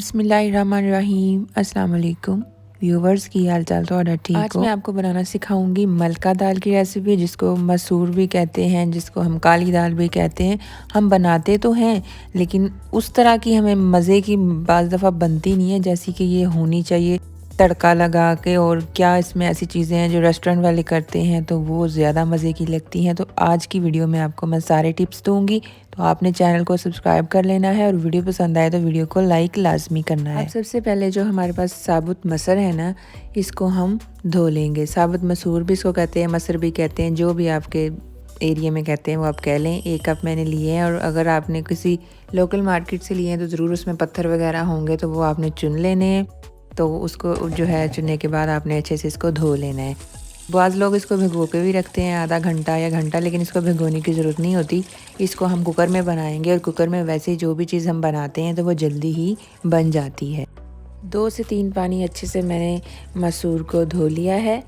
बिस्मिल्लाहिर्रहमानिर्रहीम। अस्सलाम वालेकुम व्यूवर्स, की हाल चाल तो ठीक हो। आज मैं आपको बनाना सिखाऊंगी मलका दाल की रेसिपी, जिसको मसूर भी कहते हैं, जिसको हम काली दाल भी कहते हैं। हम बनाते तो हैं लेकिन उस तरह की हमें मज़े की बाज़ दफ़ा बनती नहीं है जैसी कि ये होनी चाहिए, तड़का लगा के। और क्या इसमें ऐसी चीज़ें हैं जो रेस्टोरेंट वाले करते हैं तो वो ज़्यादा मज़े की लगती हैं। तो आज की वीडियो में आपको मैं सारे टिप्स दूंगी, तो आपने चैनल को सब्सक्राइब कर लेना है और वीडियो पसंद आए तो वीडियो को लाइक लाजमी करना है। अब सबसे पहले जो हमारे पास साबुत मसर है ना, इसको हम धो लेंगे। साबुत मसूर भी इसको कहते हैं, मसर भी कहते हैं, जो भी आपके एरिया में कहते हैं वो आप कह लें। 1 कप मैंने लिए हैं, और अगर आपने किसी लोकल मार्केट से लिए हैं तो ज़रूर उसमें पत्थर वगैरह होंगे, तो वो आपने चुन लेने हैं। तो उसको जो है चुनने के बाद आपने अच्छे से इसको धो लेना है। बाज़ लोग इसको भिगो के भी रखते हैं आधा घंटा या घंटा, लेकिन इसको भिगोने की ज़रूरत नहीं होती। इसको हम कुकर में बनाएंगे, और कुकर में वैसे जो भी चीज़ हम बनाते हैं तो वो जल्दी ही बन जाती है। 2 से 3 पानी अच्छे से मैंने मसूर को धो लिया है।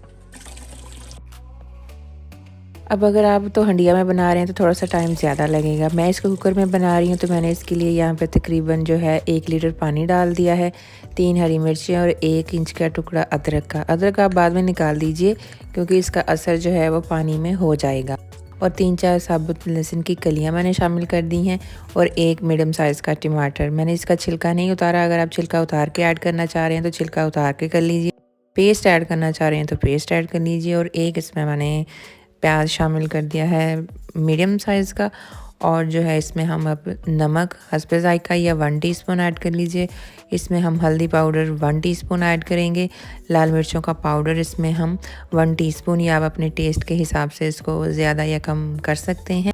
अब अगर आप तो हंडिया में बना रहे हैं तो थोड़ा सा टाइम ज़्यादा लगेगा। मैं इसको कुकर में बना रही हूँ, तो मैंने इसके लिए यहाँ पे तकरीबन जो है 1 लीटर पानी डाल दिया है, 3 हरी मिर्चें और 1 इंच का टुकड़ा अदरक का। अदरक आप बाद में निकाल दीजिए क्योंकि इसका असर जो है वो पानी में हो जाएगा। और 3-4 साबुत लहसुन की कलियाँ मैंने शामिल कर दी हैं, और 1 मीडियम साइज़ का टमाटर। मैंने इसका छिलका नहीं उतारा, अगर आप छिलका उतार के ऐड करना चाह रहे हैं तो छिलका उतार के कर लीजिए। पेस्ट ऐड करना चाह रहे हैं तो पेस्ट ऐड कर लीजिए। और 1 इसमें मैंने प्याज शामिल कर दिया है मीडियम साइज़ का। और जो है इसमें हम अब नमक हस्बे ज़ायका या 1 टीस्पून ऐड कर लीजिए। इसमें हम हल्दी पाउडर 1 टीस्पून ऐड करेंगे। लाल मिर्चों का पाउडर इसमें हम 1 टीस्पून, या आप अपने टेस्ट के हिसाब से इसको ज़्यादा या कम कर सकते हैं।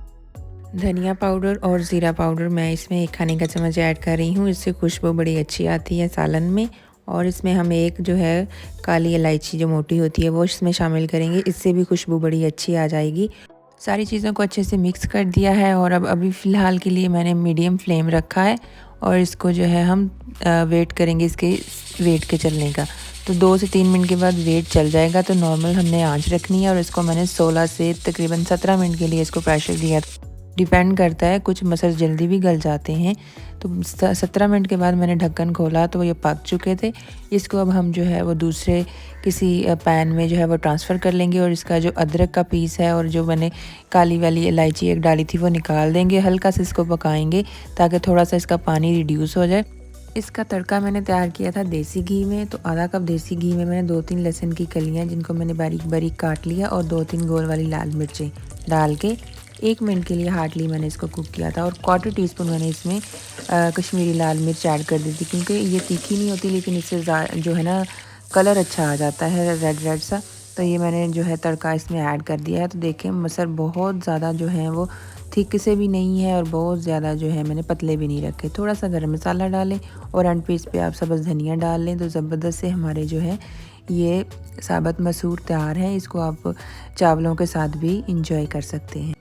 धनिया पाउडर और ज़ीरा पाउडर मैं इसमें 1 खाने का चम्मच ऐड कर रही हूँ, इससे खुशबू बड़ी अच्छी आती है सालन में। और इसमें हम एक जो है काली इलायची जो मोटी होती है वो इसमें शामिल करेंगे, इससे भी खुशबू बड़ी अच्छी आ जाएगी। सारी चीज़ों को अच्छे से मिक्स कर दिया है, और अब अभी फ़िलहाल के लिए मैंने मीडियम फ्लेम रखा है, और इसको जो है हम वेट करेंगे इसके वेट के चलने का। तो 2 से 3 मिनट के बाद वेट चल जाएगा, तो नॉर्मल हमने आंच रखनी है। और इसको मैंने 16 से तकरीबन 17 मिनट के लिए इसको प्रेशर दिया। डिपेंड करता है, कुछ मसर जल्दी भी गल जाते हैं। तो 17 मिनट के बाद मैंने ढक्कन खोला तो ये पक चुके थे। इसको अब हम जो है वो दूसरे किसी पैन में जो है वो ट्रांसफ़र कर लेंगे, और इसका जो अदरक का पीस है और जो मैंने काली वाली इलायची एक डाली थी वो निकाल देंगे। हल्का सा इसको पकाएंगे ताकि थोड़ा सा इसका पानी रिड्यूस हो जाए। इसका तड़का मैंने तैयार किया था देसी घी में, तो आधा कप देसी घी में मैंने 2-3 लहसुन की कलियाँ जिनको मैंने बारीक बारीक काट लिया, और 2-3 गोल वाली लाल मिर्चें डाल के 1 मिनट के लिए हार्डली मैंने इसको कुक किया था। और 1/4 टीस्पून मैंने इसमें कश्मीरी लाल मिर्च ऐड कर दी थी, क्योंकि ये तीखी नहीं होती लेकिन इससे जो है ना कलर अच्छा आ जाता है रेड रेड सा। तो ये मैंने जो है तड़का इसमें ऐड कर दिया है। तो देखें मसर बहुत ज़्यादा जो है वो थिक से भी नहीं है, और बहुत ज़्यादा जो है मैंने पतले भी नहीं रखे। थोड़ा सा गरम मसाला डालें, और एंड पे इस पर आप सब्ज़ धनिया डाल लें, तो ज़बरदस्त से हमारे जो है ये साबुत मसूर तैयार है। इसको आप चावलों के साथ भी इंजॉय कर सकते हैं।